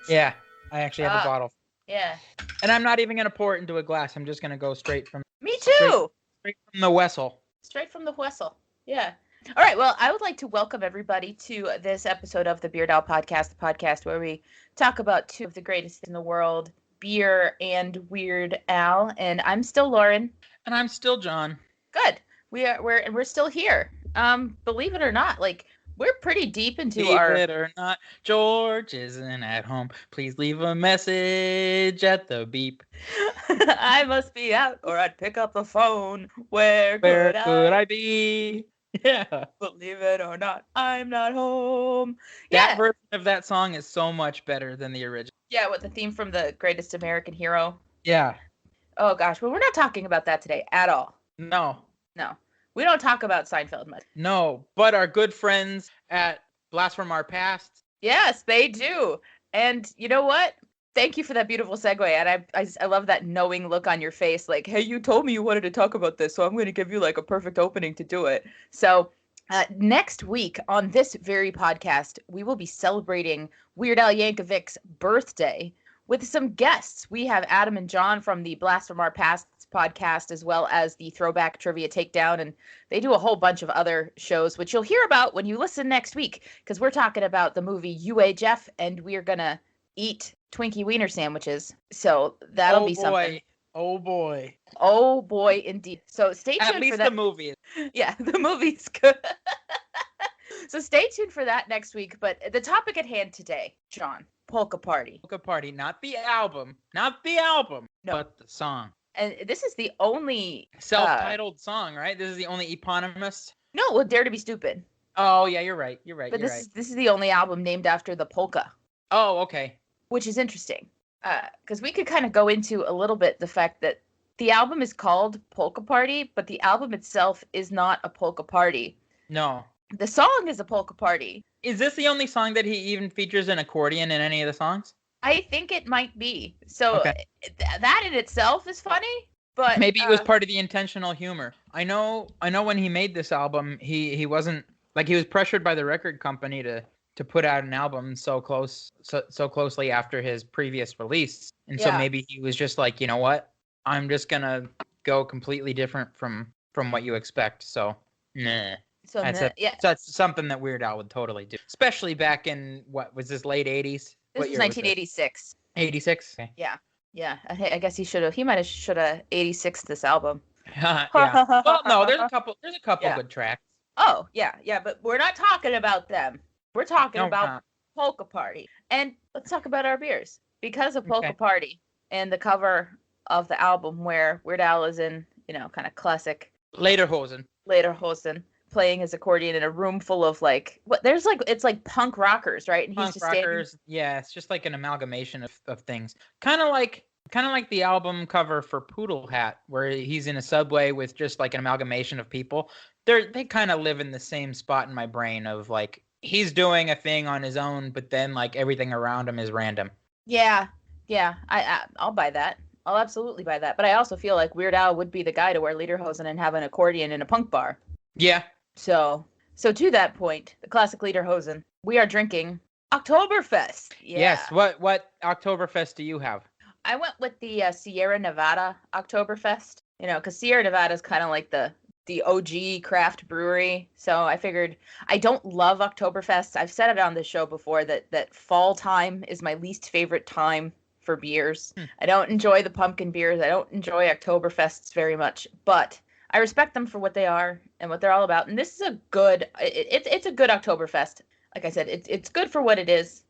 Yeah, I actually have a bottle. Yeah. And I'm not even going to pour it into a glass. I'm just going to go straight from... Me too! Straight from the wessel. Straight from the whistle. Yeah. All right. Well, I would like to welcome everybody to this episode of the Beard Owl Podcast, the podcast where we talk about two of the greatest in the world, beer and Weird Al. And I'm still Lauren. And I'm still John. Good. We're still here. Believe it or not, like we're pretty deep into Believe it or not, George isn't at home. Please leave a message at the beep. I must be out, or I'd pick up the phone. Where could I be? Yeah. Believe it or not, I'm not home. That version of that song is so much better than the original. Yeah, with the theme from The Greatest American Hero. Yeah. Oh gosh, but we're not talking about that today at all. No. We don't talk about Seinfeld much. No, but our good friends at Blast from Our Past. Yes, they do. And you know what? Thank you for that beautiful segue. And I love that knowing look on your face. Like, hey, you told me you wanted to talk about this, so I'm going to give you like a perfect opening to do it. So next week on this very podcast, we will be celebrating Weird Al Yankovic's birthday with some guests. We have Adam and John from the Blast from Our Past podcast, as well as the Throwback Trivia Takedown, and they do a whole bunch of other shows, which you'll hear about when you listen next week, because we're talking about the movie UHF, and we're gonna eat Twinkie Wiener sandwiches. So that'll be something. Oh boy. Oh boy, indeed. So stay tuned for that. At least the movie. Yeah, the movie's good. So stay tuned for that next week. But the topic at hand today, John, Polka Party. Polka Party, not the album, no. But the song. And this is the only self-titled song, right? This is the only eponymous. No, well, Dare to Be Stupid. Oh yeah, you're right. But this is the only album named after the polka. Oh, okay. Which is interesting, because we could kind of go into a little bit the fact that the album is called Polka Party, but the album itself is not a polka party. No. The song is a polka party. Is this the only song that he even features an accordion in any of the songs? I think it might be. So that in itself is funny, but maybe it was part of the intentional humor. I know when he made this album, he wasn't like, he was pressured by the record company to put out an album so closely after his previous release. And so maybe he was just like, you know what? I'm just going to go completely different from what you expect. So, nah. So that's something that Weird Al would totally do, especially back in, what was this, late 80s? This was 1986. 86? Okay. Yeah. I guess he might have 86 this album. Yeah. Well, no, there's a couple good tracks. Oh, yeah, but we're not talking about them. We're talking about Polka Party. And let's talk about our beers. Because of Polka Party and the cover of the album where Weird Al is in, kind of classic Lederhosen, playing his accordion in a room full of it's like punk rockers, right? And punk rockers. Yeah, it's just like an amalgamation of things. Kind of like the album cover for Poodle Hat, where he's in a subway with just like an amalgamation of people. They kind of live in the same spot in my brain of like, he's doing a thing on his own, but then like everything around him is random. Yeah. I'll buy that. I'll absolutely buy that. But I also feel like Weird Al would be the guy to wear lederhosen and have an accordion in a punk bar. Yeah. So to that point, the classic lederhosen, we are drinking Oktoberfest. Yeah. Yes. What Oktoberfest do you have? I went with the Sierra Nevada Oktoberfest. Because Sierra Nevada is kind of like the OG craft brewery. So I figured, I don't love Oktoberfest. I've said it on the show before that fall time is my least favorite time for beers. I don't enjoy the pumpkin beers. I don't enjoy Oktoberfests very much, but I respect them for what they are and what they're all about. And this is a good, it's a good Oktoberfest. Like I said, it's good for what it is.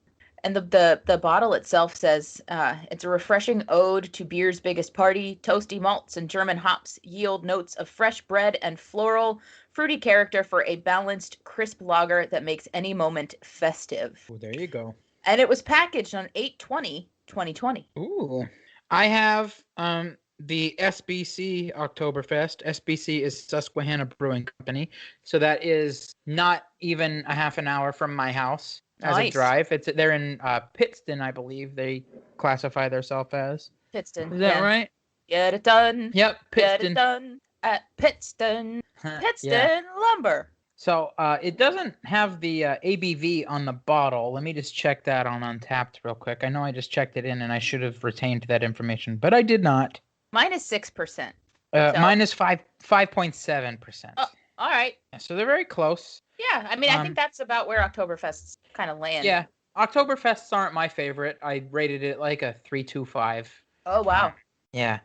And the bottle itself says, it's a refreshing ode to beer's biggest party. Toasty malts and German hops yield notes of fresh bread and floral, fruity character for a balanced, crisp lager that makes any moment festive. Oh, there you go. And it was packaged on 8/20/2020. Ooh. I have the SBC Oktoberfest. SBC is Susquehanna Brewing Company. So that is not even a half an hour from my house. As a drive. They're in Pittston, I believe they classify themselves as. Pittston. Is that right? Get it done. Yep, Pittston. Get it done at Pittston. Pittston Lumber. So it doesn't have the ABV on the bottle. Let me just check that on Untapped real quick. I know I just checked it in and I should have retained that information, but I did not. Mine is 6%. Mine is 5.7%. Oh, all right. So they're very close. Yeah, I mean, I think that's about where Oktoberfests kind of land. Yeah, Oktoberfests aren't my favorite. I rated it like a 3.25. Oh, wow. Yeah.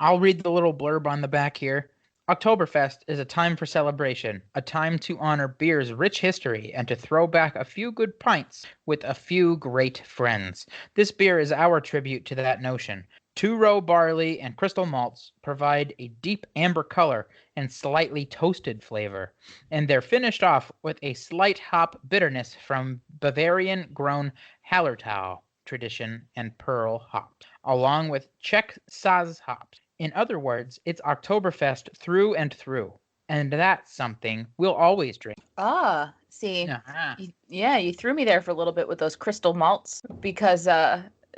I'll read the little blurb on the back here. Oktoberfest is a time for celebration, a time to honor beer's rich history and to throw back a few good pints with a few great friends. This beer is our tribute to that notion. Two-row barley and crystal malts provide a deep amber color and slightly toasted flavor, and they're finished off with a slight hop bitterness from Bavarian-grown Hallertau tradition and pearl hops, along with Czech Saz hops. In other words, it's Oktoberfest through and through, and that's something we'll always drink. Ah, see, Uh-huh. you threw me there for a little bit with those crystal malts because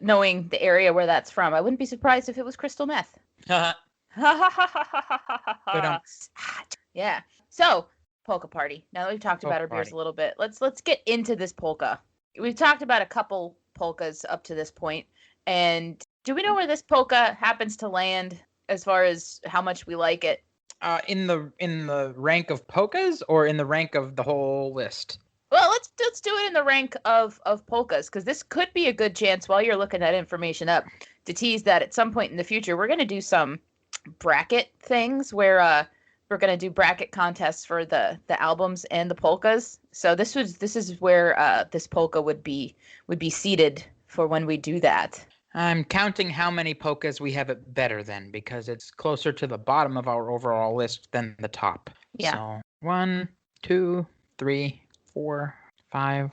knowing the area where that's from, I wouldn't be surprised if it was crystal meth. Yeah. So, Polka Party. Now that we've talked about our beers a little bit, let's get into this polka. We've talked about a couple polkas up to this point, and do we know where this polka happens to land as far as how much we like it? In the rank of polkas or in the rank of the whole list? Well, let's do it in the rank of polkas, because this could be a good chance while you're looking that information up to tease that at some point in the future we're going to do some bracket things where we're going to do bracket contests for the albums and the polkas. So this is where this polka would be seated for when we do that. I'm counting how many polkas we have it better than, because it's closer to the bottom of our overall list than the top. Yeah. So 1, 2, 3, 4, 5.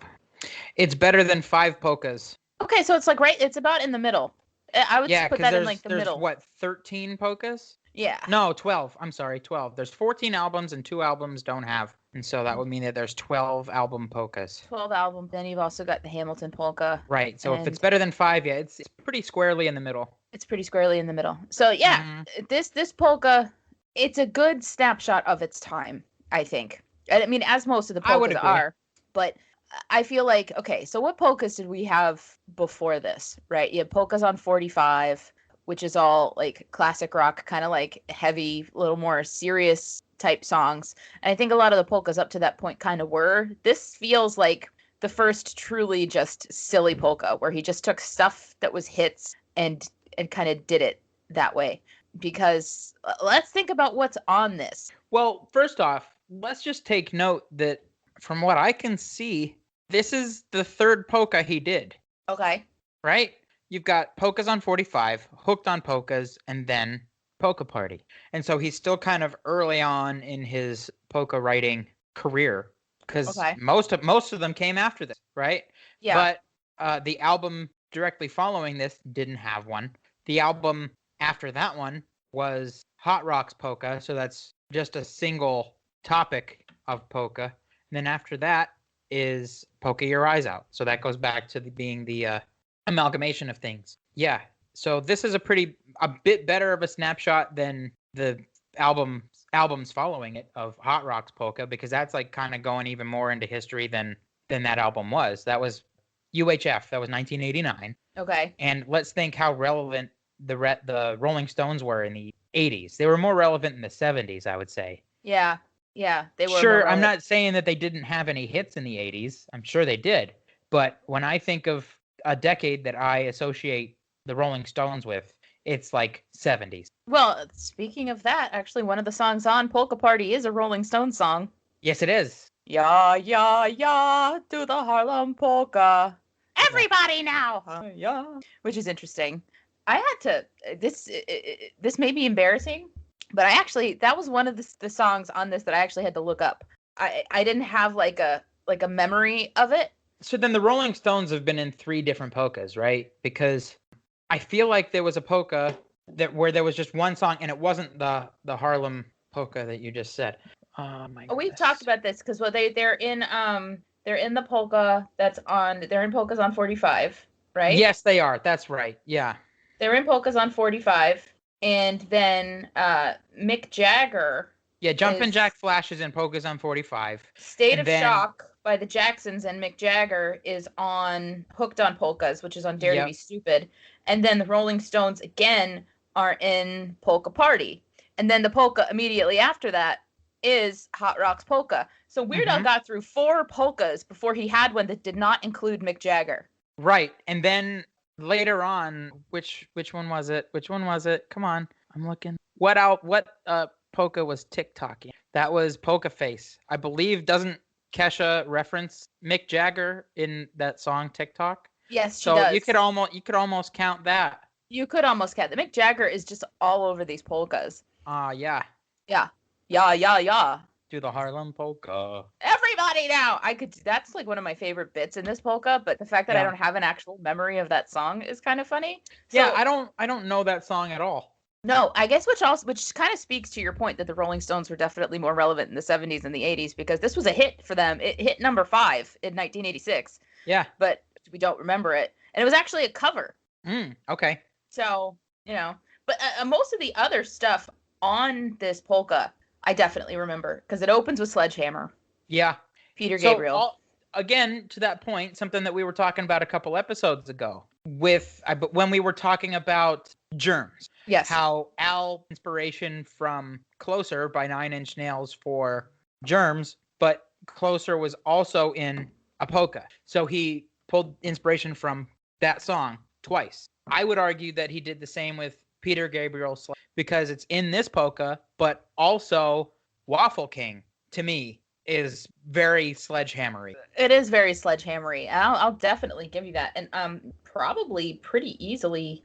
It's better than 5 polkas. Okay, so it's like it's about in the middle. I would put that in like the middle. What, 13 polkas? Yeah. No, 12. I'm sorry, 12. There's 14 albums and 2 albums don't have. And so that would mean that there's 12 album polkas. 12 albums. Then you've also got the Hamilton polka. Right. So if it's better than 5, yeah, it's pretty squarely in the middle. It's pretty squarely in the middle. So yeah, this polka, it's a good snapshot of its time, I think. I mean, as most of the polkas are. But I feel like, okay, so what polkas did we have before this, right? You had polkas on 45, which is all like classic rock, kind of like heavy, a little more serious type songs. And I think a lot of the polkas up to that point kind of were. This feels like the first truly just silly polka, where he just took stuff that was hits and kind of did it that way. Because let's think about what's on this. Well, first off, let's just take note that from what I can see, this is the third polka he did. Okay. Right? You've got Polkas on 45, Hooked on Polkas, and then Polka Party. And so he's still kind of early on in his polka writing career, because most of them came after this, right? Yeah. But the album directly following this didn't have one. The album after that one was Hot Rocks Polka, so that's just a single topic of polka. And then after that is Polka Your Eyes Out. So that goes back to being the amalgamation of things. Yeah. So this is a bit better of a snapshot than the albums following it of Hot Rocks Polka, because that's like kind of going even more into history than that album was. That was UHF. That was 1989. Okay. And let's think how relevant the Rolling Stones were in the 80s. They were more relevant in the 70s, I would say. Yeah. Yeah, they were. Sure, I'm not saying that they didn't have any hits in the 80s. I'm sure they did. But when I think of a decade that I associate the Rolling Stones with, it's like 70s. Well, speaking of that, actually, one of the songs on Polka Party is a Rolling Stones song. Yes, it is. Yeah, yeah, yeah, do the Harlem Polka. Everybody now. Yeah. Which is interesting. I had to, this may be embarrassing, but that was one of the songs on this that I actually had to look up. I didn't have like a memory of it. So then the Rolling Stones have been in 3 different polkas, right? Because I feel like there was a polka where there was just one song, and it wasn't the Harlem polka that you just said. Oh my goodness. We've talked about this because they're in the polka they're in polkas on 45, right? Yes, they are. That's right. Yeah. They're in polkas on 45, and then Mick Jagger Yeah, Jumpin' is Jack Flash is in Polkas on 45. State And of then, Shock by the Jacksons and Mick Jagger is on Hooked on Polkas, which is on Dare to Be yep, Stupid. And then the Rolling Stones again are in Polka Party. And then the polka immediately after that is Hot Rocks Polka. So Weird Al mm-hmm, got through 4 polkas before he had one that did not include Mick Jagger. right. And then later on, which one was it? Which one was it? Come on, I'm looking. What polka was TikToking? That was Polka Face. I believe, doesn't Kesha reference Mick Jagger in that song TikTok? Yes, she So does. you could almost count that. You could almost get the Mick Jagger is just all over these polkas. Yeah. Yeah. Yeah, yeah, yeah. Do the Harlem polka. Everybody now. That's like one of my favorite bits in this polka, but the fact that I Yeah. don't have an actual memory of that song is kind of funny. Yeah, So I don't know that song at all. no, I guess which kind of speaks to your point that the Rolling Stones were definitely more relevant in the 70s and the 80s because this was a hit for them. It hit number 5 in 1986, Yeah. but we don't remember it. And it was actually a cover. Okay. So, but most of the other stuff on this polka, I definitely remember because it opens with Sledgehammer. Yeah. Peter So Gabriel. again, to that point, something that we were talking about a couple episodes ago when we were talking about Germs. Yes. How Al inspiration from Closer by 9 Inch Nails for Germs, but Closer was also in a polka. So he pulled inspiration from that song twice. I would argue that he did the same with Peter Gabriel because it's in this polka, but also Waffle King to me is very sledgehammery. It is very sledgehammery. I'll definitely give you that. And probably pretty easily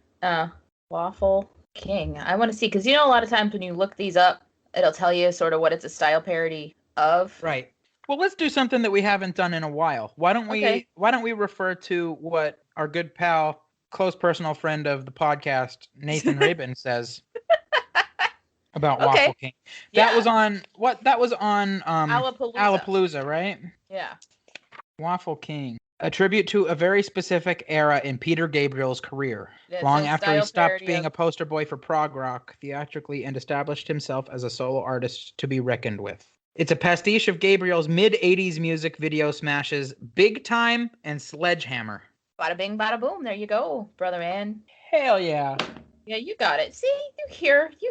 Waffle King. I want to see because a lot of times when you look these up, it'll tell you sort of what it's a style parody of. Right. Well, let's do something that we haven't done in a while. Why don't we refer to what our good pal, close personal friend of the podcast, Nathan Rabin says about Waffle King. That was on Alapalooza, right? Yeah. Waffle King. A tribute to a very specific era in Peter Gabriel's career. Long after he stopped being a poster boy for prog rock theatrically and established himself as a solo artist to be reckoned with. It's a pastiche of Gabriel's mid-'80s music video smashes Big Time and Sledgehammer. Bada bing, bada boom. There you go, brother man. Hell yeah. Yeah, you got it. See, you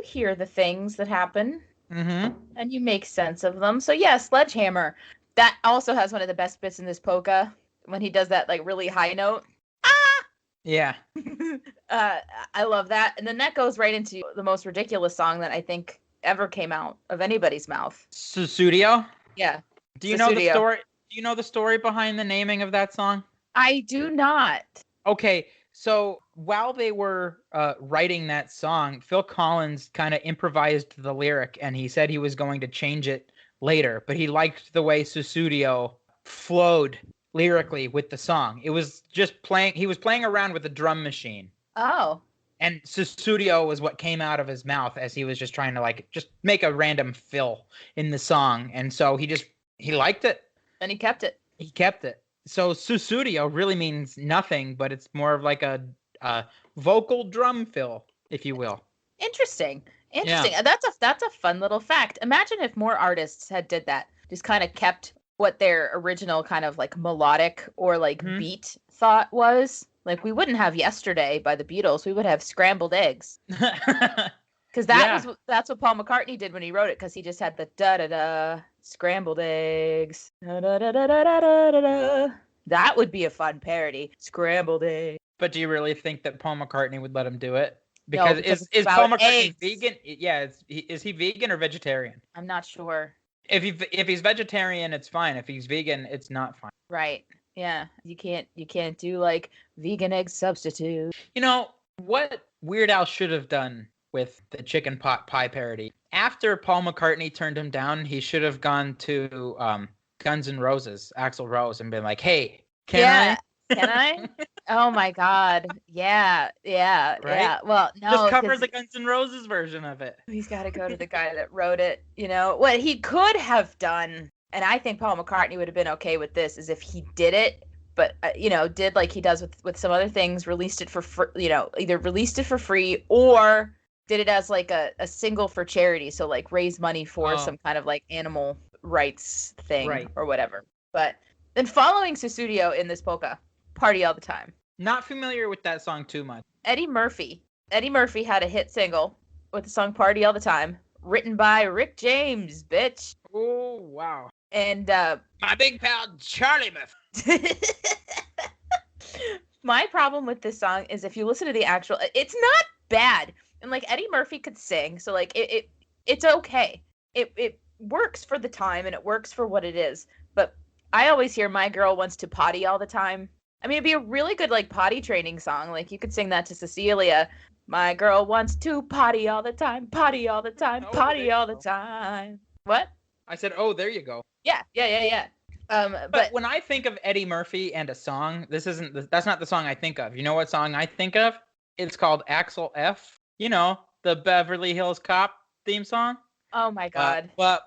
hear the things that happen. Mm-hmm. And you make sense of them. So yeah, Sledgehammer. That also has one of the best bits in this polka when he does that like really high note. Ah! Yeah. I love that. And then that goes right into the most ridiculous song that I think ever came out of anybody's mouth. Sussudio? Yeah. Do you know the story? Do you know the story behind the naming of that song? I do not. Okay, so while they were writing that song, Phil Collins kind of improvised the lyric, and he said he was going to change it later, but he liked the way Sussudio flowed lyrically with the song. It was just playing. He was playing around with the drum machine. Oh. And Sussudio was what came out of his mouth as he was just trying to just make a random fill in the song. And so he liked it. And he kept it. He kept it. So Sussudio really means nothing, but it's more of like a vocal drum fill, if you will. Interesting. Yeah. That's a fun little fact. Imagine if more artists had did that. Just kind of kept what their original kind of like melodic or like beat thought was. Like we wouldn't have Yesterday by the Beatles. We would have Scrambled Eggs. Because that's what Paul McCartney did when he wrote it. Because he just had the da da da scrambled eggs. Da, da, da, da, da, da, da, da. That would be a fun parody. Scrambled eggs. But do you really think that Paul McCartney would let him do it? Because is Paul McCartney vegan? Yeah, is he vegan or vegetarian? I'm not sure. If he's vegetarian, it's fine. If he's vegan, it's not fine. Right. Yeah. You can't do like vegan egg substitute. You know what Weird Al should have done with the chicken pot pie parody? After Paul McCartney turned him down, he should have gone to Guns N' Roses, Axl Rose, and been like, "Hey, can I? Can I? Oh my God. Yeah. Yeah. Right? Yeah. Well, no. Just cover the Guns N' Roses version of it. He's got to go to the guy that wrote it. What he could have done, and I think Paul McCartney would have been okay with this, is if he did it, but did like he does with some other things, released it for free, either released it for free or did it as like a single for charity, so like raise money for Oh, some kind of like animal rights thing right. or whatever. But then following Susudio in this polka, Party All the Time. Not familiar with that song too much. Eddie Murphy. Eddie Murphy had a hit single with the song Party All the Time, written by Rick James, bitch. Oh, wow. And my big pal Charlie Murphy. My problem with this song is if you listen to the actual, it's not bad. And like Eddie Murphy could sing, so like it's okay. It works for the time and it works for what it is. But I always hear My Girl Wants to Potty All the Time. I mean, it'd be a really good like potty training song. Like you could sing that to Cecilia. My girl wants to potty all the time, potty all the time, potty all the time. What? I said, oh, there you go. Yeah. But when I think of Eddie Murphy and a song, that's not the song I think of. You know what song I think of? It's called Axel F. You know, the Beverly Hills Cop theme song. Oh my God. And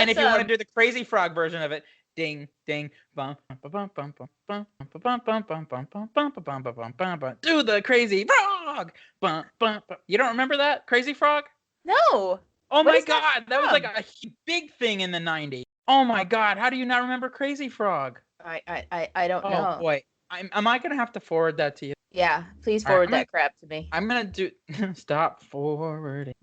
if you want to do the Crazy Frog version of it, ding ding bum bum bum bum bum bum bum bum bum bum bum bum bum bum. Do the Crazy Frog. Bum bum bum. You don't remember that Crazy Frog? No. Oh my God, that was like a big thing in the 90s. Oh my God, how do you not remember Crazy Frog? I don't know. Oh boy, am I gonna have to forward that to you? Yeah, please forward that crap to me. I'm gonna do. Stop forwarding.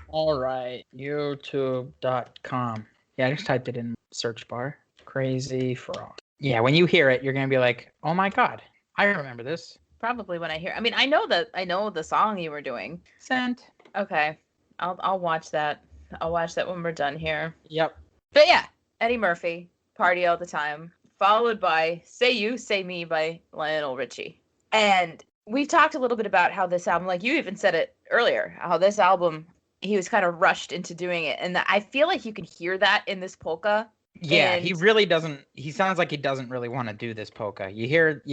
All right, YouTube.com. Yeah, I just typed it in search bar. Crazy Frog. Yeah, when you hear it, you're gonna be like, "Oh my God, I remember this." Probably when I hear. I mean, I know the song you were doing. Sent. Okay, I'll watch that. I'll watch that when we're done here. Yep. But yeah, Eddie Murphy, Party All the Time, followed by Say You, Say Me by Lionel Richie. And we've talked a little bit about how this album, like you even said it earlier, how this album, he was kind of rushed into doing it. And I feel like you can hear that in this polka. Yeah, he really doesn't. He sounds like he doesn't really want to do this polka. You hear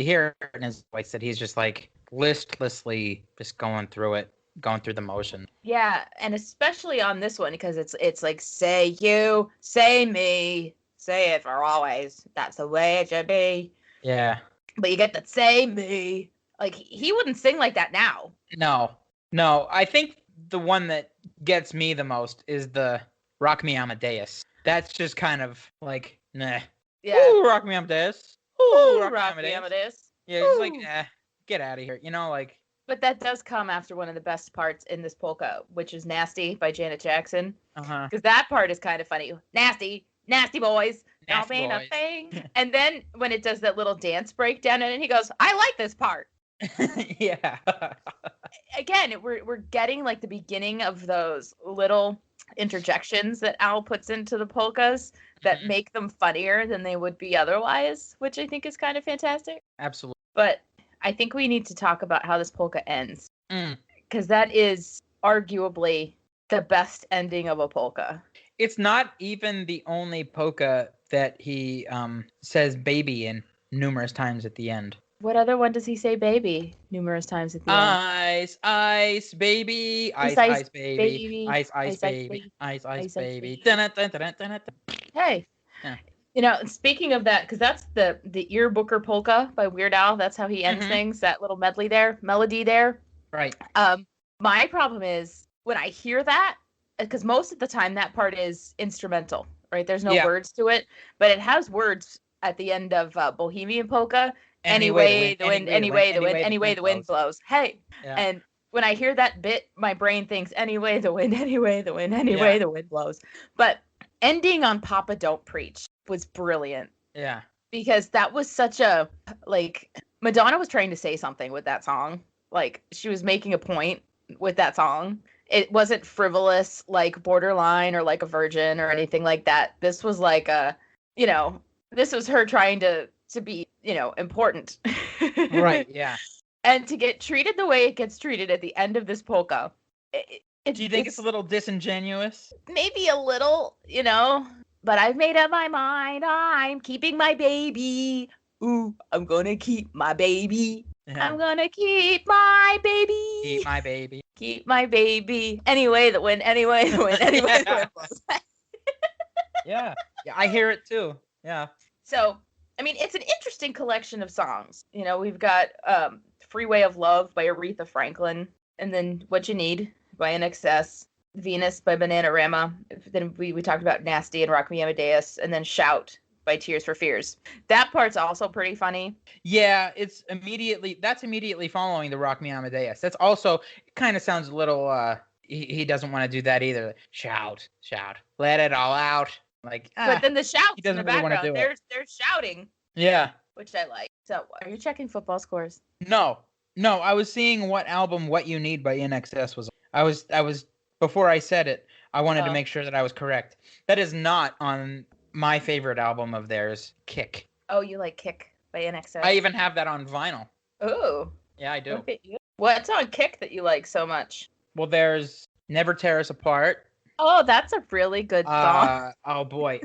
in his voice that he's just like listlessly just going through it, going through the motion. Yeah, and especially on this one because it's like say you, say me, say it for always. That's the way it should be. Yeah. But you get that say me. Like he wouldn't sing like that now. No. I think the one that gets me the most is the Rock Me Amadeus. That's just kind of like, nah. Yeah. Ooh, Rock Me Amadeus. Ooh, Rock Me Amadeus. Yeah, it's like, get out of here. You know, like. But that does come after one of the best parts in this polka, which is Nasty by Janet Jackson. Uh-huh. Because that part is kind of funny. Nasty boys. Don't mean a thing. And then when it does that little dance breakdown, and he goes, I like this part. Yeah. Again, we're getting like the beginning of those little interjections that Al puts into the polkas that make them funnier than they would be otherwise, which I think is kind of fantastic. Absolutely. But I think we need to talk about how this polka ends. Because that is arguably the best ending of a polka. It's not even the only polka that he says baby in numerous times at the end. What other one does he say baby numerous times at the end? Ice, baby. Ice, baby. Ice, baby. Ice, baby. Hey. Yeah. You know, speaking of that, because that's the Ear Booker polka by Weird Al. That's how he ends things, that little melody there. Right. My problem is when I hear that, because most of the time that part is instrumental, right? There's no words to it, but it has words at the end of Bohemian Polka. Anyway, the wind blows. Hey. Yeah. And when I hear that bit, my brain thinks, the wind blows. But ending on Papa Don't Preach was brilliant. Yeah. Because that was such a, like, Madonna was trying to say something with that song. Like, she was making a point with that song. It wasn't frivolous, like Borderline or like a Virgin or anything like that. This was like this was her trying to be, important. Right, yeah. And to get treated the way it gets treated at the end of this polka. Do you think it's a little disingenuous? Maybe a little, but I've made up my mind. I'm keeping my baby. Ooh, I'm gonna keep my baby. Yeah. I'm gonna keep my baby. Keep my baby. Keep my baby. Anyway, the wind blows. Yeah, I hear it too. Yeah. So I mean, it's an interesting collection of songs. You know, we've got Freeway of Love by Aretha Franklin, and then What You Need by NXS, Venus by Bananarama. Then we talked about Nasty and Rock Me Amadeus, and then Shout by Tears for Fears. That part's also pretty funny. Yeah, that's immediately following the Rock Me Amadeus. That's also, it kind of sounds a little, he doesn't want to do that either. Shout, let it all out. Like, but then the shouts he in doesn't the really want to background, do it. they're shouting. Yeah. Which I like. So, are you checking football scores? No, I was seeing what album What You Need by NXS was. I was before I said it, I wanted to make sure that I was correct. That is not on my favorite album of theirs, Kick. Oh, you like Kick by NXS? I even have that on vinyl. Oh. Yeah, I do. What's on Kick that you like so much? Well, there's Never Tear Us Apart. Oh, that's a really good song. Oh boy.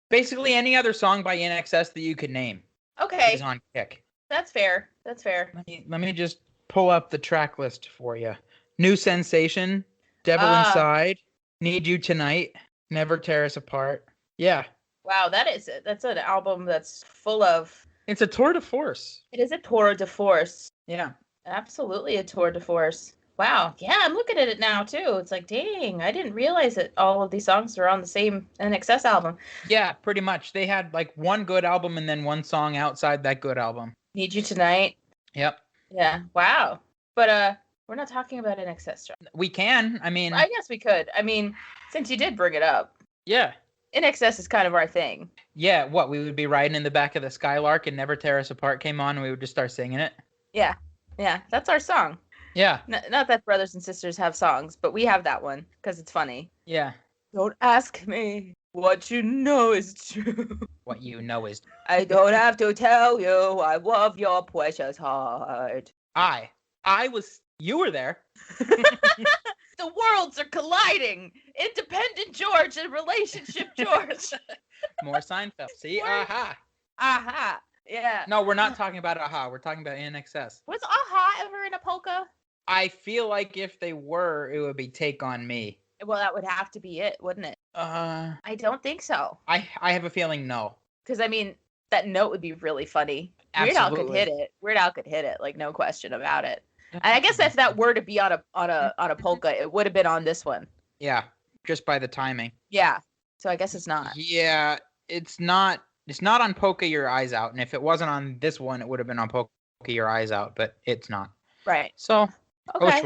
Basically any other song by NXS that you could name. Okay. Is on Kick. That's fair. Let me just pull up the track list for you. New Sensation, Devil Inside, Need You Tonight, Never Tear Us Apart. Yeah. Wow, that's an album that's full of. It's a tour de force. It is a tour de force. Yeah. Absolutely a tour de force. Wow. Yeah, I'm looking at it now too. It's like, dang, I didn't realize that all of these songs are on the same NXS album. Yeah, pretty much. They had like one good album and then one song outside that good album. Need You Tonight. Yep. Yeah. Wow. But we're not talking about NXS. We can. I mean, I guess we could. I mean, since you did bring it up. Yeah. NXS is kind of our thing. Yeah, what, we would be riding in the back of the Skylark and Never Tear Us Apart came on and we would just start singing it. Yeah. Yeah, that's our song. Yeah. Not that brothers and sisters have songs, but we have that one because it's funny. Yeah. Don't ask me what you know is true. What you know is. I don't have to tell you I love your precious heart. You were there. The worlds are colliding. Independent George and relationship George. More Seinfeld. See? Aha. Aha. Yeah. No, we're not talking about Aha. We're talking about NXS. Was Aha ever in a polka? I feel like if they were, it would be Take On Me. Well, that would have to be it, wouldn't it? I don't think so. I have a feeling no. Because, I mean, that note would be really funny. Absolutely. Weird Al could hit it, like, no question about it. And I guess if that were to be on a polka, it would have been on this one. Yeah, just by the timing. Yeah. So I guess it's not. Yeah, it's not on Polka Your Eyes Out, and if it wasn't on this one, it would have been on Polka Your Eyes Out, but it's not. Right. So, okay.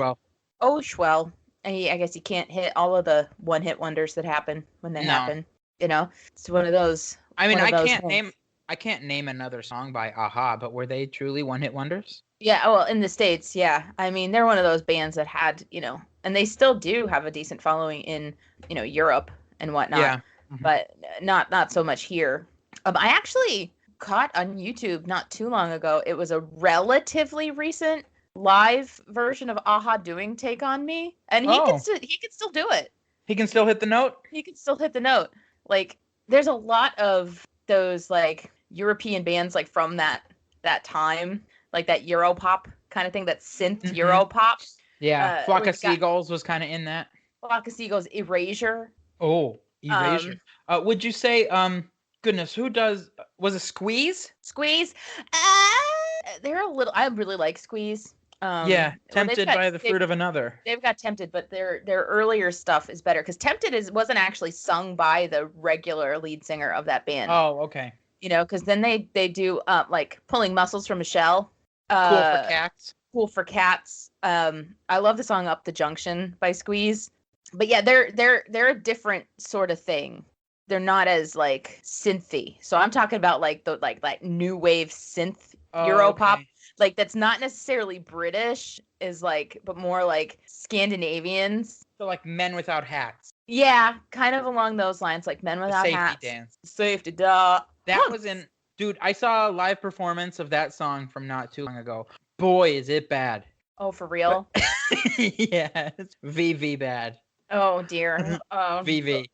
Oh, well. I guess you can't hit all of the one-hit wonders that happen when they happen. You know, it's one of those. I mean, I can't name another song by Aha, but were they truly one-hit wonders? Yeah, well, in the States, yeah. I mean, they're one of those bands that had, and they still do have a decent following in, Europe and whatnot. Yeah. Mm-hmm. But not so much here. I actually caught on YouTube not too long ago. It was a relatively recent live version of Aha doing Take On Me, and he can still do it. He can still hit the note? He can still hit the note. Like, there's a lot of those, like, European bands, like, from that time, like that Europop kind of thing, that synth Europop. Yeah, Flock of Seagulls was kind of in that. Flock of Seagulls, Erasure. Oh, Erasure. Would you say, goodness, was it Squeeze? Squeeze? They're a little, I really like Squeeze. Yeah, Tempted by the Fruit of Another. They've got Tempted, but their earlier stuff is better, because Tempted wasn't actually sung by the regular lead singer of that band. Oh, okay. Because then they do like Pulling Muscles from a Shell. Cool for Cats. Cool for Cats. I love the song Up the Junction by Squeeze. But yeah, they're a different sort of thing. They're not as like synthy. So I'm talking about like that new wave synth Europop. Okay. Like that's not necessarily British, but more like Scandinavians. So like Men Without Hats. Yeah, kind of along those lines, like Men Without Hats. Safety Dance. Safety duh. That was in, dude, I saw a live performance of that song from not too long ago. Boy, is it bad. Oh, for real? Yeah, it's VV bad. Oh, dear. VV.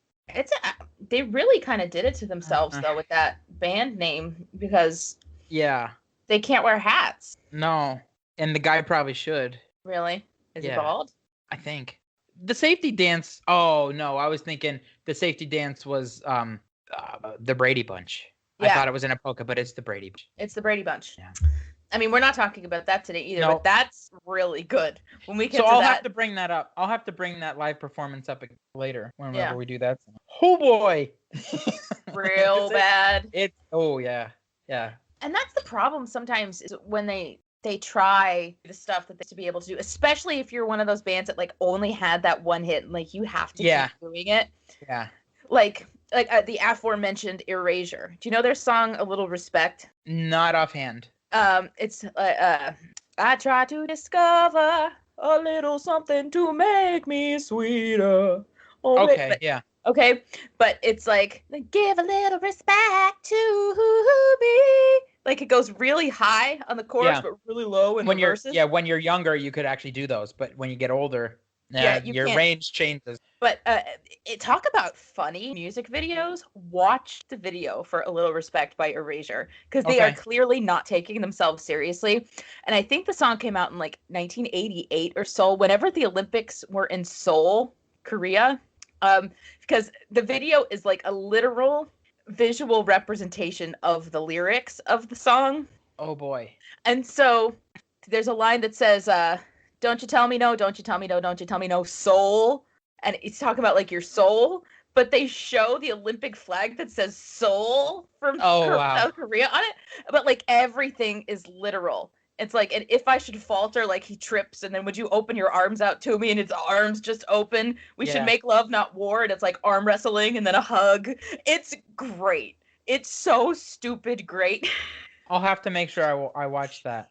They really kind of did it to themselves, though, with that band name, because they can't wear hats. No, and the guy probably should. Really? Is he bald? I think. The Safety Dance, oh, no, I was thinking the Safety Dance was the Brady Bunch. I thought it was in a polka, but it's the Brady Bunch. It's the Brady Bunch. Yeah. I mean, we're not talking about that today either, No. but that's really good. When we get So to I'll that, have to bring that up. I'll have to bring that live performance up later whenever we do that. Oh boy. real bad. Yeah. And that's the problem sometimes is when they try the stuff that they to be able to do, especially if you're one of those bands that like only had that one hit and like you have to keep doing it. Yeah. Like the aforementioned Erasure. Do you know their song "A Little Respect"? Not offhand. It's I try to discover a little something to make me sweeter. Yeah. Okay, but it's like give a little respect to me. Like it goes really high on the chorus, but really low in the verses. Yeah, when you're younger, you could actually do those, but when you get older, your range changes. But talk about funny music videos. Watch the video for "A Little Respect" by Erasure because they are clearly not taking themselves seriously. And I think the song came out in like 1988 or so, whenever the Olympics were in Seoul, Korea. Because the video is like a literal visual representation of the lyrics of the song. Oh boy. And so there's a line that says, don't you tell me no, don't you tell me no, don't you tell me no, soul. And it's talking about like your soul, but they show the Olympic flag that says Seoul from South Korea on it. But like everything is literal. It's like, and if I should falter, like he trips, and then would you open your arms out to me, and his arms just open. We should make love, not war. And it's like arm wrestling, and then a hug. It's great. It's so stupid great. I'll have to make sure I watch that.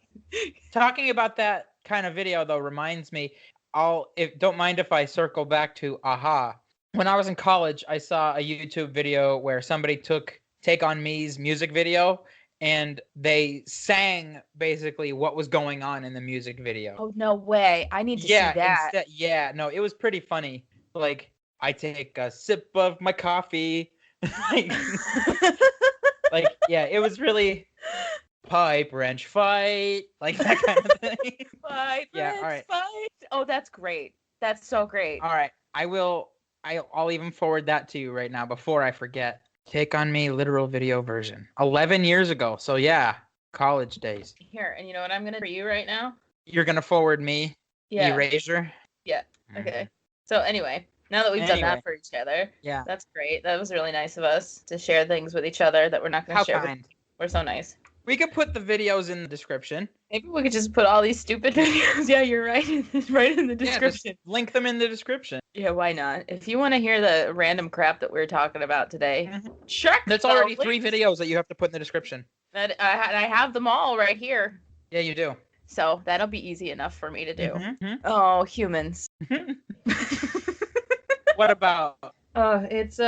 Talking about that kind of video though reminds me, don't mind if I circle back to Aha. When I was in college, I saw a YouTube video where somebody took Take On Me's music video. And they sang basically what was going on in the music video. Oh, no way. I need to see that. It was pretty funny. Like, I take a sip of my coffee. It was really pipe, wrench, fight. Like that kind of thing. Pipe, wrench, fight. Oh, that's great. That's so great. All right. I'll even forward that to you right now before I forget. Take On Me literal video version. 11 years ago. So yeah, college days. Here, and you know what I'm going to for you right now? You're going to forward me Erasure? Yeah. Okay. So anyway, now that we've done that for each other, that's great. That was really nice of us to share things with each other that we're not going to share with. We're so nice. We could put the videos in the description. Maybe we could just put all these stupid videos. Yeah, you're right. Right in the description. Just link them in the description. Yeah, why not? If you want to hear the random crap that we're talking about today, check. There's already 3 videos that you have to put in the description. That I have them all right here. Yeah, you do. So that'll be easy enough for me to do. Oh, humans. What about? It's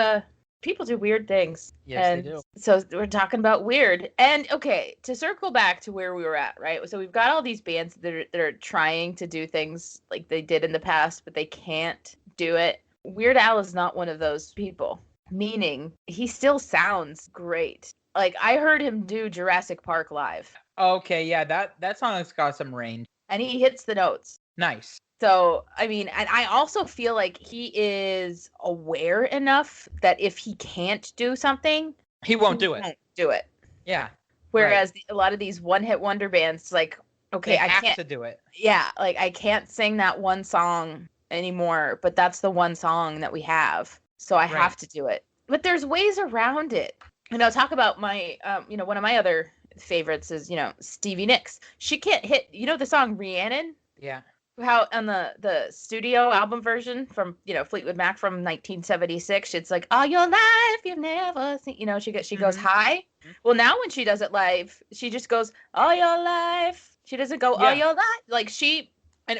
people do weird things. Yes, they do. So we're talking about weird. And okay, to circle back to where we were at, right? So we've got all these bands that are trying to do things like they did in the past, but they can't do it. Weird Al is not one of those people. Meaning, he still sounds great. Like I heard him do Jurassic Park live. Okay, yeah, that song has got some range. And he hits the notes. Nice. So, I mean, and I also feel like he is aware enough that if he can't do something, he won't do it. Yeah. Whereas a lot of these one-hit wonder bands, like, okay, I can't to do it. Yeah, like I can't sing that one song anymore, but that's the one song that we have, so I have to do it. But there's ways around it. And I'll talk about my, one of my other favorites is, Stevie Nicks. She can't hit, the song Rhiannon? Yeah. How on the studio album version from Fleetwood Mac from 1976, it's like all your life you've never seen. She goes high. Well, now when she does it live, she just goes all your life. She doesn't go all your life like she.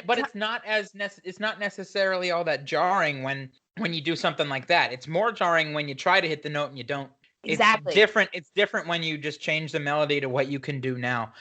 But it's not it's not necessarily all that jarring when you do something like that. It's more jarring when you try to hit the note and you don't. Exactly. It's different when you just change the melody to what you can do now.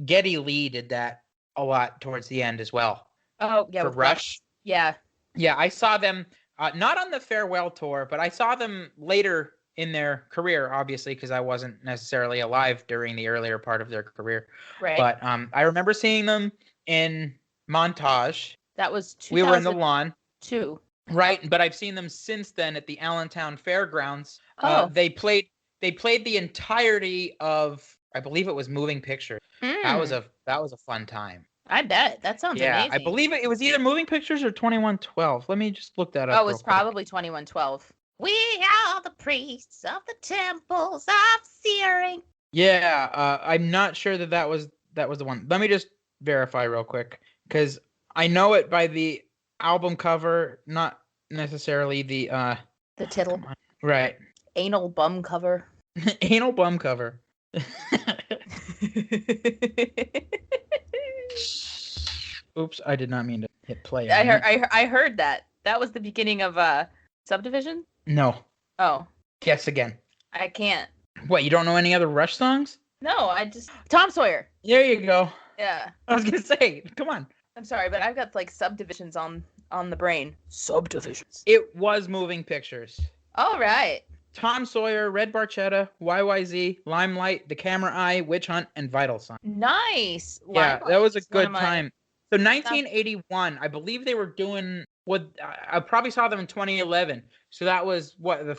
Geddy Lee did that a lot towards the end as well. Oh, yeah. For Rush. Yeah. Yeah, I saw them not on the farewell tour, but I saw them later in their career, obviously, because I wasn't necessarily alive during the earlier part of their career. Right. But I remember seeing them in Montage. That was 2002. We were in the lawn. Two. Right, but I've seen them since then at the Allentown Fairgrounds. Oh. They played they played the entirety of, I believe it was Moving Pictures. That was a fun time. I bet. That sounds Yeah, amazing. I believe it was either Moving Pictures or 2112. Let me just look that up. Oh, it's probably 2112. We are the priests of the temples of Searing. Yeah, I'm not sure that was the one. Let me just verify real quick, because I know it by the album cover, not necessarily the tittle. Right. Anal bum cover. Anal bum cover. Oops, I did not mean to hit play. I heard that. That was the beginning of Subdivision? No. Oh. Guess again. I can't. What, you don't know any other Rush songs? No, I just Tom Sawyer. There you go. Yeah. I was gonna say, come on. I'm sorry, but I've got like subdivisions on the brain. Subdivisions. It was Moving Pictures. All right. Tom Sawyer, Red Barchetta, YYZ, Limelight, The Camera Eye, Witch Hunt, and Vital Sign. Nice. Yeah, that was a good time. So 1981, I believe they were doing what I probably saw them in 2011. So that was what, the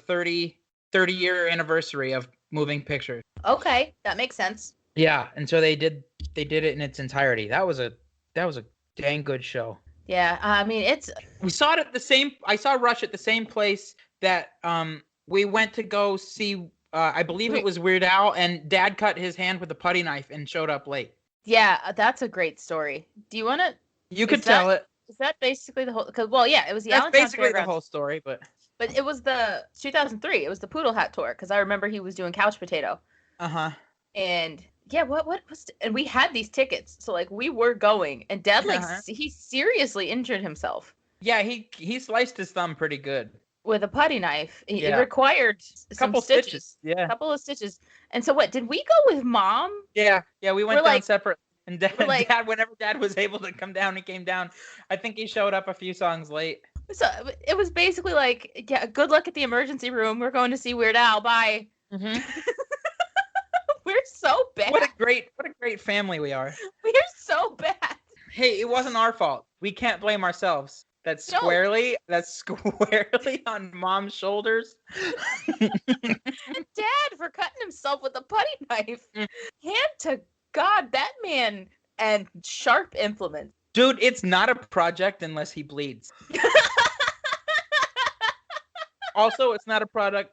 30-year anniversary of Moving Pictures. Okay, that makes sense. Yeah, and so they did it in its entirety. That was a dang good show. Yeah, I mean we saw it at the same. I saw Rush at the same place that we went to go see. I believe it was Weird Al, and Dad cut his hand with a putty knife and showed up late. Yeah, that's a great story. Do you want to? You could tell it. Is that basically the whole? Because it was the That's Allentown basically Fairgrounds. the whole story, but it was the 2003. It was the Poodle Hat tour because I remember he was doing Couch Potato. And yeah, what was? And we had these tickets, so like we were going, and Dad he seriously injured himself. Yeah, he sliced his thumb pretty good with a putty knife. It required a couple stitches. Yeah, a couple of stitches. And so what? Did we go with Mom? Yeah, we went down separate. And Dad, whenever Dad was able to come down, he came down. I think he showed up a few songs late. So it was basically like, yeah, good luck at the emergency room. We're going to see Weird Al. Bye. Mm-hmm. We're so bad. What a great family we are. We're so bad. Hey, it wasn't our fault. We can't blame ourselves. That's squarely on Mom's shoulders. And Dad for cutting himself with a putty knife. Hand to God, that man and sharp implements. Dude, it's not a project unless he bleeds. Also, it's not a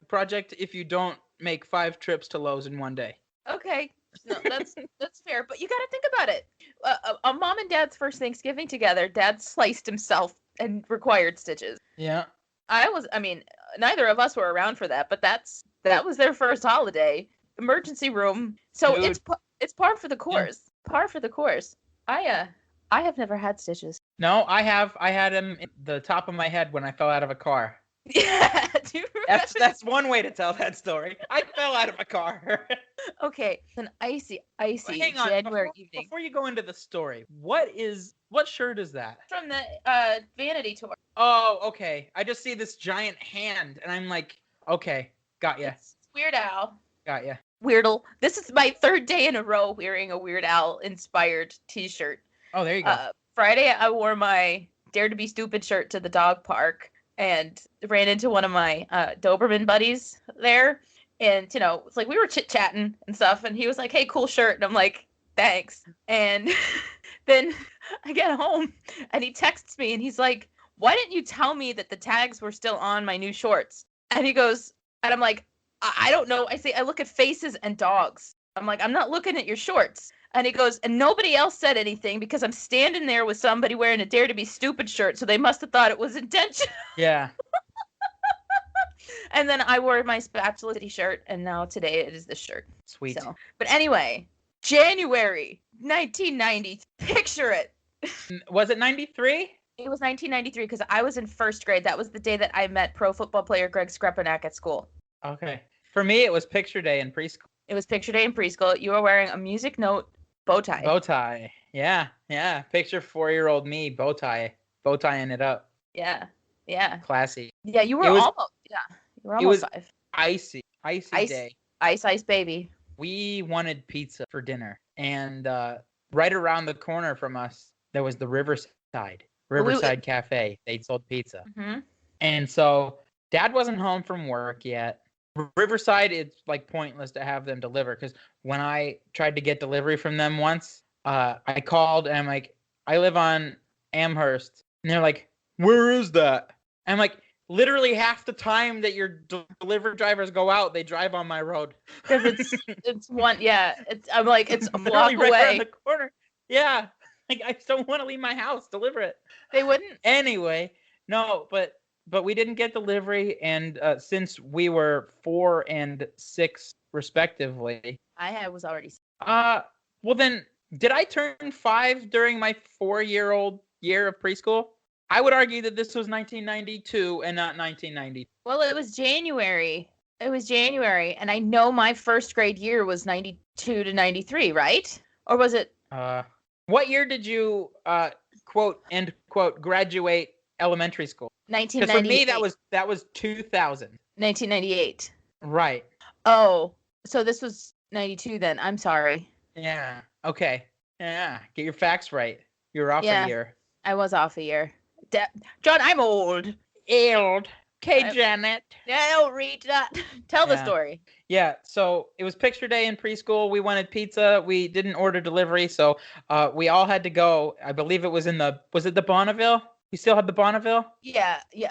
project if you don't make 5 trips to Lowe's in one day. Okay, no, that's fair. But you got to think about it. On Mom and Dad's first Thanksgiving together, Dad sliced himself and required stitches. Yeah. Neither of us were around for that, but that was their first holiday. Emergency room. So Dude. It's par for the course. Yeah. Par for the course. I have never had stitches. No, I have. I had them in the top of my head when I fell out of a car. Yeah, do you remember? That's one way to tell that story. I fell out of a car. Okay, it's an icy hang on, January evening. Before you go into the story, what shirt is that? From the Vanity tour. Oh, okay. I just see this giant hand, and I'm like, okay, got ya. It's Weird Al. Got ya. Weirdle. This is my 3rd day in a row wearing a Weird Al inspired T-shirt. Oh, there you go. Friday, I wore my Dare to Be Stupid shirt to the dog park and ran into one of my Doberman buddies there. And, it's like we were chit-chatting and stuff. And he was like, hey, cool shirt. And I'm like, thanks. And then I get home and he texts me and he's like, why didn't you tell me that the tags were still on my new shorts? And he goes, and I'm like, I don't know. I say, I look at faces and dogs. I'm like, I'm not looking at your shorts. And he goes, and nobody else said anything because I'm standing there with somebody wearing a Dare to Be Stupid shirt. So they must have thought it was intentional. Yeah. And then I wore my Spatula City shirt. And now today it is this shirt. Sweet. So, but anyway, January 1990. Picture it. Was it 93? It was 1993 because I was in 1st grade. That was the day that I met pro football player Greg Skrepanak at school. Okay. For me, it was picture day in preschool. It was picture day in preschool. You were wearing a Music Note bow tie. Bow tie. Yeah. Picture 4-year-old me, bow tying it up. Yeah. Classy. Yeah, you were almost 5. Icy day. Ice baby. We wanted pizza for dinner. And right around the corner from us, there was the Riverside Cafe. They sold pizza. Mm-hmm. And so Dad wasn't home from work yet. Riverside, it's like pointless to have them deliver because when I tried to get delivery from them once, I called and I'm like, I live on Amherst, and they're like, where is that? I'm like, literally half the time that your delivery drivers go out, they drive on my road Because it's one, yeah. I'm like, it's a block literally right around away. the corner. Yeah, like I don't want to leave my house. Deliver it. They wouldn't. Anyway, no, but we didn't get delivery, and since we were 4 and 6 respectively, I was already. well then, did I turn 5 during my 4-year-old year of preschool? I would argue that this was 1992 and not 1990. Well, it was January. It was January, and I know my first grade year was 92 to 93, right? Or was it? What year did you quote end quote graduate elementary school? 1998. Because for me that was 2000. 1998. Right. Oh, so this was 92 then. I'm sorry. Yeah. Okay. Yeah. Get your facts right. You're off a year. I was off a year. John, I'm old. Old. Okay, Janet. I don't read that. Tell the story. Yeah, so it was picture day in preschool. We wanted pizza. We didn't order delivery, so we all had to go. I believe it was was it the Bonneville? You still have the Bonneville? Yeah. It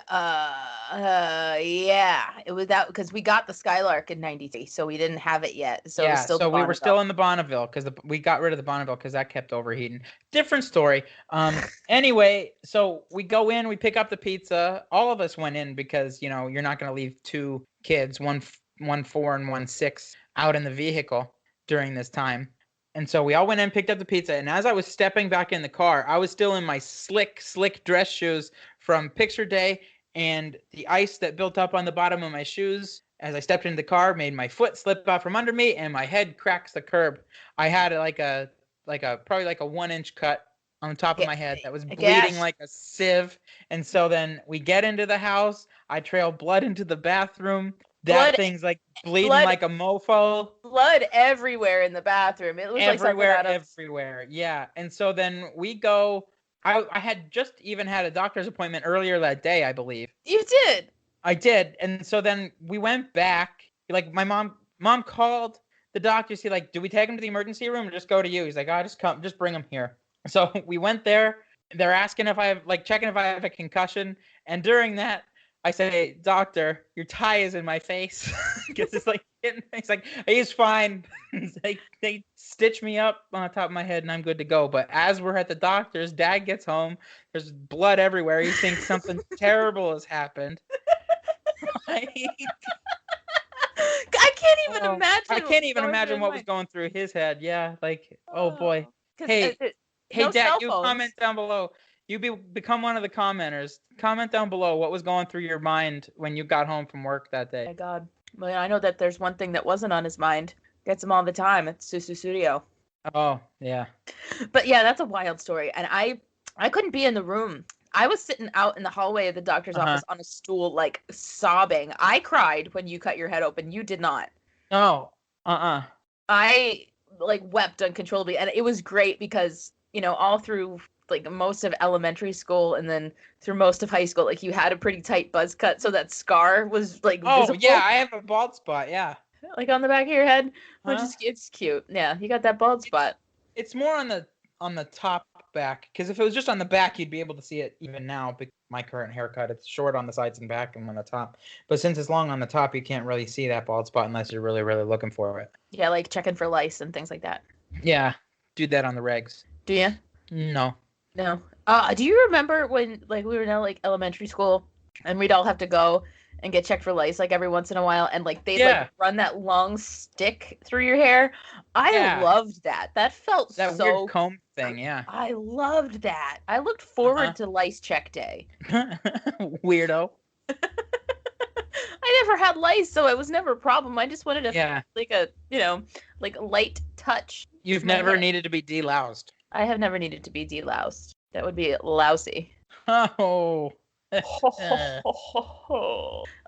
was that because we got the Skylark in 93, so we didn't have it yet. So, yeah, so we were still in the Bonneville because we got rid of the Bonneville because that kept overheating. Different story. Anyway, so we go in, we pick up the pizza. All of us went in because, you're not going to leave 2 kids, one 4 and one 6, out in the vehicle during this time. And so we all went in, picked up the pizza, and as I was stepping back in the car, I was still in my slick dress shoes from picture day, and the ice that built up on the bottom of my shoes as I stepped into the car made my foot slip out from under me, and my head cracks the curb. I had probably like a 1-inch cut on the top of my head that was bleeding like a sieve. And so then we get into the house. I trail blood into the bathroom. That thing's like bleeding like a mofo. Blood everywhere in the bathroom. It was everywhere. Yeah. And so then we go. I had just even had a doctor's appointment earlier that day, I believe. You did? I did. And so then we went back. Like my mom called the doctor. She's like, do we take him to the emergency room or just go to you? He's like, just bring him here. So we went there. They're asking checking if I have a concussion. And during that, I said, hey, doctor, your tie is in my face. Because it's like, he's fine. It's like, they stitch me up on the top of my head and I'm good to go. But as we're at the doctor's, Dad gets home. There's blood everywhere. He thinks something terrible has happened. I can't even imagine. I can't even imagine what was going through his head. Yeah, oh boy. Hey, Dad, you comment down below. You become one of the commenters. Comment down below what was going through your mind when you got home from work that day. Oh my God. Well, I know that there's one thing that wasn't on his mind. Gets him all the time. It's Susu Studio. Oh, yeah. But yeah, that's a wild story. And I couldn't be in the room. I was sitting out in the hallway of the doctor's office on a stool, sobbing. I cried when you cut your head open. You did not. Oh, I wept uncontrollably. And it was great because, all through most of elementary school and then through most of high school, you had a pretty tight buzz cut. So that scar was visible. Yeah, I have a bald spot. Yeah. On the back of your head, which is, it's cute. Yeah. You got that bald spot. It's more on the top back. Cause if it was just on the back, you'd be able to see it even now. My current haircut, it's short on the sides and back and on the top. But since it's long on the top, you can't really see that bald spot unless you're really, really looking for it. Yeah. Checking for lice and things like that. Yeah. Do that on the regs. Do you? No. No. Do you remember when we were in elementary school and we'd all have to go and get checked for lice every once in a while and they'd run that long stick through your hair? I loved that. That felt that so weird comb thing, yeah. I loved that. I looked forward to lice check day. Weirdo. I never had lice, so it was never a problem. I just wanted a light touch. You've never needed to be deloused. I have never needed to be deloused. That would be lousy. Oh.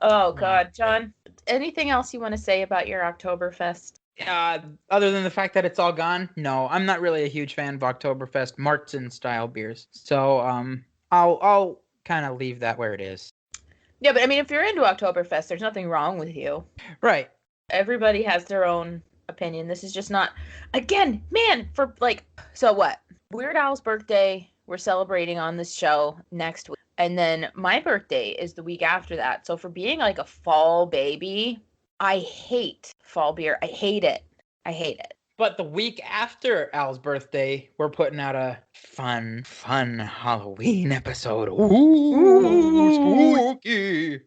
Oh, God. John, anything else you want to say about your Oktoberfest? Other than the fact that it's all gone? No, I'm not really a huge fan of Oktoberfest Marzen style beers. So I'll kind of leave that where it is. Yeah, but I mean, if you're into Oktoberfest, there's nothing wrong with you. Right. Everybody has their own opinion. This is just not, again, man, for like, so what? Weird Al's birthday, we're celebrating on this show next week. And then my birthday is the week after that. So for being like a fall baby, I hate fall beer. I hate it. I hate it. But the week after Al's birthday, we're putting out a fun Halloween episode. Ooh, spooky.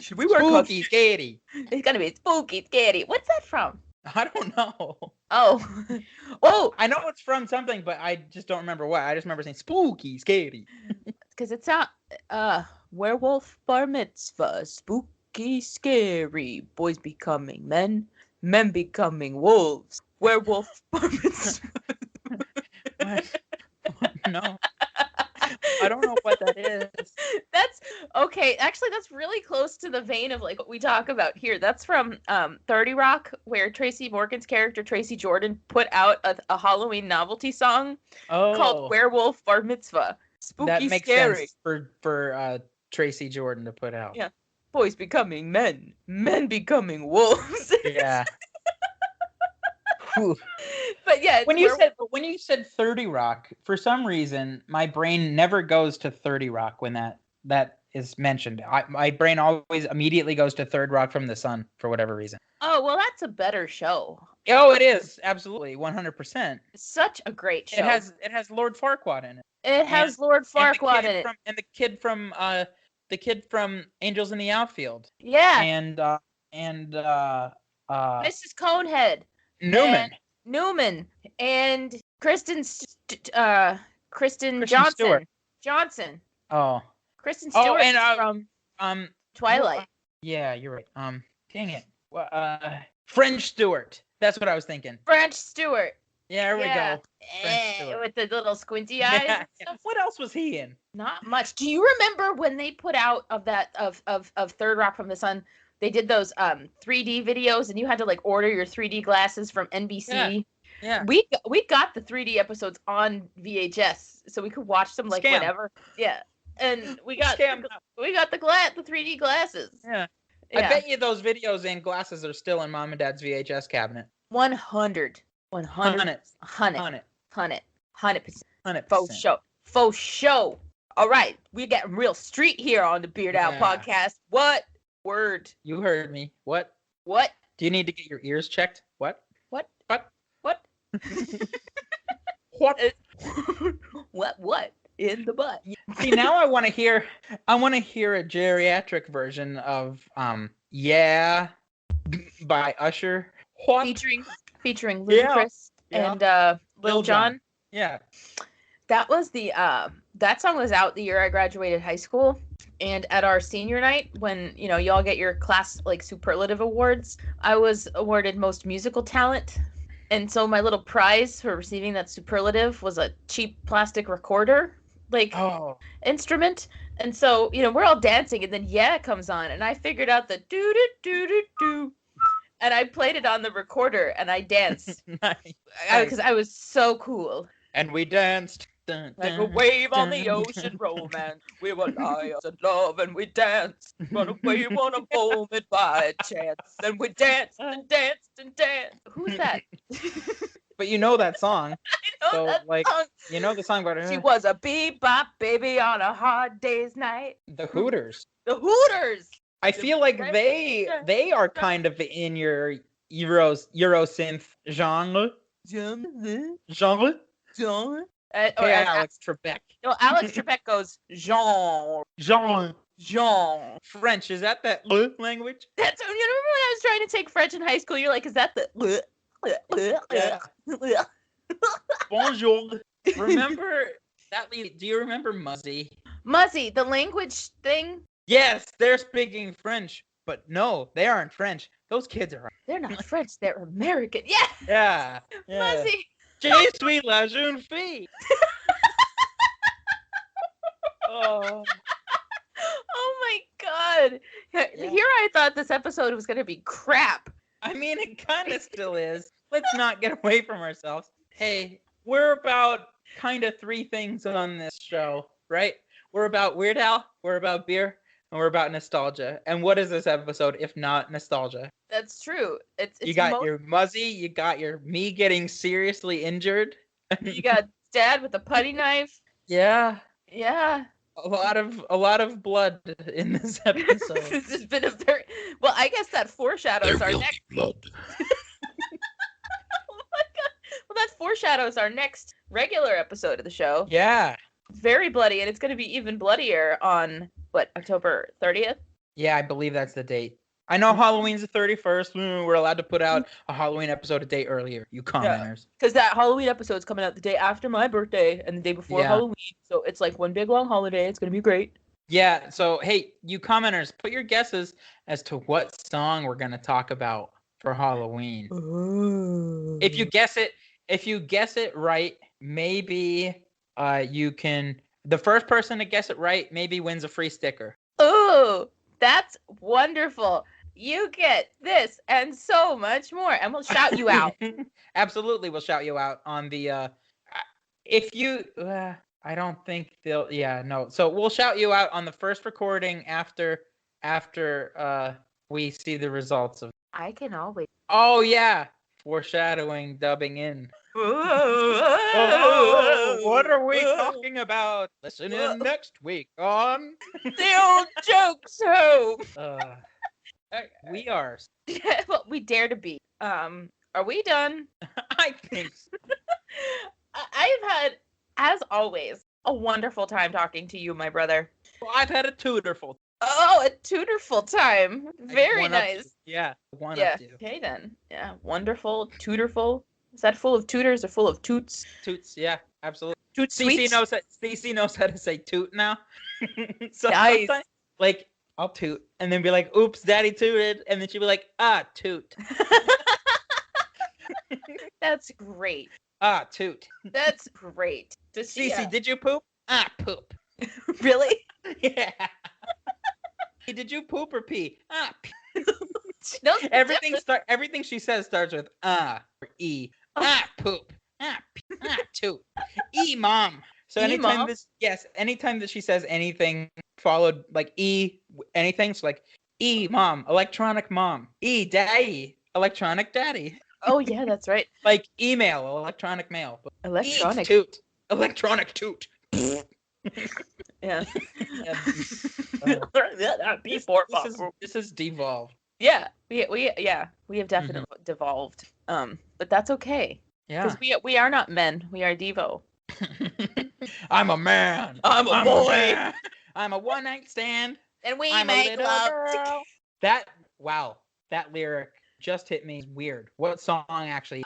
Should we work on Spooky, scary. It's gonna be spooky, scary. What's that from? I don't know. Oh, oh, I know it's from something, but I just don't remember what. I just remember saying spooky, scary. because it's not werewolf bar mitzvah, spooky, scary. Boys becoming men, men becoming wolves. Werewolf bar mitzvah. What? No. I don't know what that is. That's okay. Actually, that's really close to the vein of like what we talk about here. That's from 30 Rock, where Tracy Morgan's character Tracy Jordan put out a Halloween novelty song called "Werewolf Bar Mitzvah." Spooky, that makes scary. sense for Tracy Jordan to put out. Yeah, boys becoming men, men becoming wolves. Yeah. But yeah, when you said 30 Rock, for some reason my brain never goes to 30 Rock when that is mentioned. My brain always immediately goes to Third Rock from the Sun for whatever reason. Oh, well, that's a better show. Oh, it is absolutely 100%. Such a great show. It has Lord Farquaad in it. It has Lord Farquaad in it. And the kid from Angels in the Outfield. Yeah. And Mrs. Conehead. Newman and Kristen Johnson. Oh. Kristen Stewart and from Twilight. Yeah, you're right. Dang it. French Stewart. That's what I was thinking. French Stewart. Yeah, there we go. French Stewart. With the little squinty eyes. Yeah. What else was he in? Not much. Do you remember when they put out of Third Rock from the Sun? They did those 3D videos, and you had to like order your 3D glasses from NBC. Yeah. We got the 3D episodes on VHS, so we could watch them like whenever. Yeah. And we got the 3D glasses. Yeah. I bet you those videos and glasses are still in Mom and Dad's VHS cabinet. 100%. 100%. Faux show. All right, we're getting real street here on the Beard Out podcast. What word? You heard me. What? Do you need to get your ears checked? What? What? What? In the butt. See, now I want to hear a geriatric version of Yeah by Usher. What? Featuring Ludacris and Lil Jon. Yeah. That was that song was out the year I graduated high school, and at our senior night when you all get your class like superlative awards, I was awarded most musical talent. And so my little prize for receiving that superlative was a cheap plastic recorder instrument. And so, we're all dancing, and then Yeah comes on, and I figured out the do do do do do, and I played it on the recorder, and I danced. Because I was so cool. And we danced. Like a wave on the ocean, romance. We were liars in love, and we danced. Run away on a moment by chance. And we danced and danced and danced. Who's that? But you know that song. I know that song. You know the song about She was a bebop baby on a hard day's night. The Hooters. I feel like they are kind of in your Eurosynth genre. Alex Trebek. No, Alex Trebek goes Jean. French, is that language? That's you remember when I was trying to take French in high school? You're like, is that the? Bonjour. Remember that? Do you remember Muzzy? Muzzy, the language thing. Yes, they're speaking French, but no, they aren't French. Those kids are. They're not French. They're American. Yeah. Yeah. Muzzy. Je suis la jeune fille. Oh my God. Here I thought this episode was going to be crap. I mean, it kind of still is. Let's not get away from ourselves. Hey, we're about kind of three things on this show, right? We're about Weird Al, we're about beer, and we're about nostalgia. And what is this episode if not nostalgia? That's true. It's You got your Muzzy, you got your me getting seriously injured. You got Dad with a putty knife. Yeah. Yeah. A lot of blood in this episode. This has been a very well. I guess that foreshadows our next blood. Oh my god! Well, that foreshadows our next regular episode of the show. Yeah. Very bloody, and it's going to be even bloodier on what, October 30th? Yeah, I believe that's the date. I know Halloween's the 31st. We're allowed to put out a Halloween episode a day earlier. You commenters. Because that Halloween episode's coming out the day after my birthday and the day before Halloween. So it's like one big long holiday. It's going to be great. Yeah. So, hey, you commenters, put your guesses as to what song we're going to talk about for Halloween. Ooh. If you guess it right, maybe you can. The first person to guess it right maybe wins a free sticker. Ooh, that's wonderful. You get this and so much more, and we'll shout you out. Absolutely, we'll shout you out on the. If you, I don't think they'll. Yeah, no. So we'll shout you out on the first recording after we see the results of. I can always. Oh yeah, foreshadowing, dubbing in. What are we talking about? Listen in next week on the old jokes home. We are. Well, we dare to be. Are we done? I think so. I've had, as always, a wonderful time talking to you, my brother. Well, I've had a tutorful. Oh, a tutorful time. Very nice. Yeah, one yeah. Up to. Okay then. Yeah, wonderful, tutorful. Is that full of tutors or full of toots? Toots, yeah, absolutely. Toot CC knows how to say toot now. So nice. Like, I'll toot, and then be like, "Oops, Daddy tooted," and then she'll be like, "Ah, toot." That's great. Ah, toot. That's great. CC, did you poop? Ah, poop. Really? Yeah. Hey, did you poop or pee? Ah, pee. Everything she says starts with or e. Ah, poop. Ah, pee. Ah, toot. E, mom. So anytime that she says anything followed like e anything, so like e, mom, electronic mom. E, daddy, electronic daddy. Oh yeah, that's right. Like email, electronic mail. Electronic toot. Electronic toot. Yeah. This is devolved. Yeah, we have definitely devolved. But that's okay. Yeah. Because we are not men. We are Devo. I'm a man. I'm a boy. Man. I'm a one night stand. And we I'm make love. That lyric just hit me weird. What song actually?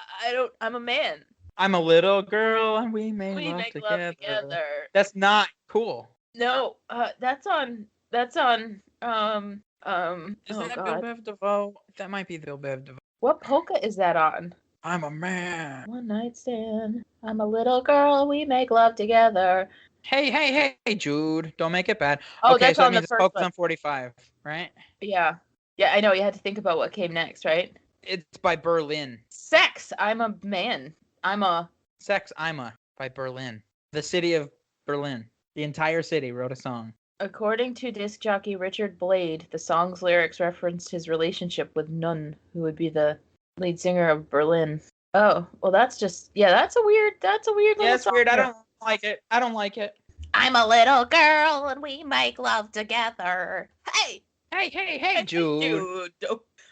I'm a man. I'm a little girl and we make love together. That's not cool. No, that's on Is that oh Bill God. Bev DeVoe? That might be Bill Bev DeVoe. What polka is that on? I'm a man. One night stand. I'm a little girl. We make love together. Hey, Jude. Don't make it bad. Oh, okay, that's so on that the means first Polka's one. on 45, right? Yeah. Yeah, I know. You had to think about what came next, right? It's by Berlin. Sex. I'm a man. Sex, I'm a by Berlin. The city of Berlin. The entire city wrote a song. According to disc jockey Richard Blade, the song's lyrics referenced his relationship with Nun, who would be the lead singer of Berlin. Oh, well, that's a weird little it's song. weird. I don't like it. I'm a little girl and we make love together. Hey, Jude. Jude.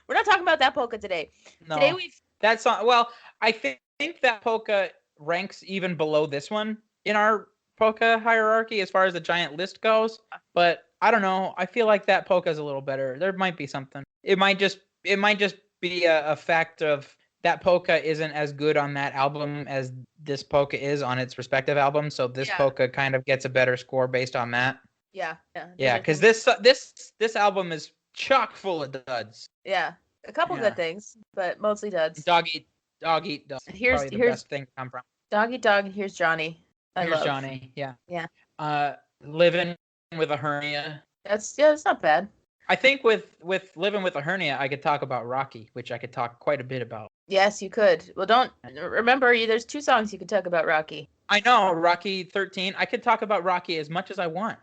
We're not talking about that polka today. No. Today that song. Well, I think that polka ranks even below this one in our polka hierarchy as far as the giant list goes. But I don't know. I feel like that polka is a little better. There might be something. It might just be a fact of that polka isn't as good on that album as this polka is on its respective album. So this polka kind of gets a better score based on that. Yeah. Because this album is chock full of duds. Yeah, a couple good things, but mostly duds. Dog eat dog. Here's the best thing to come from. Dog eat dog. Here's Johnny. Here's Johnny. Yeah. Yeah. Living with a hernia. It's not bad. I think with living with a hernia, I could talk about Rocky, which I could talk quite a bit about. Yes, you could. Well, don't remember. There's 2 songs you could talk about Rocky. I know, Rocky 13. I could talk about Rocky as much as I want.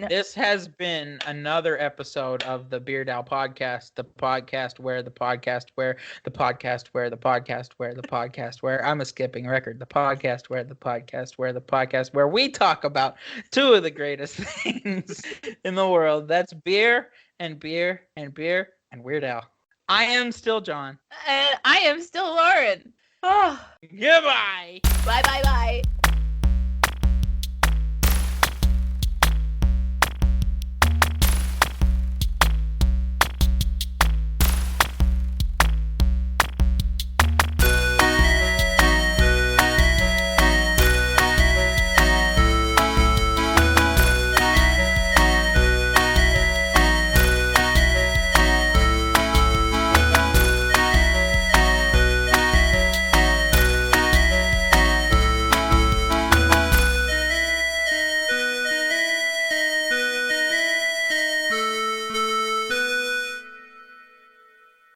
This has been another episode of the Beard Owl Podcast, the podcast where the podcast where the podcast where the podcast where the podcast where I'm a skipping record. The podcast where the podcast where the podcast where we talk about two of the greatest things in the world. That's beer and beer and beer and Weird Al. I am still John. And I am still Lauren. Oh. Goodbye. Bye.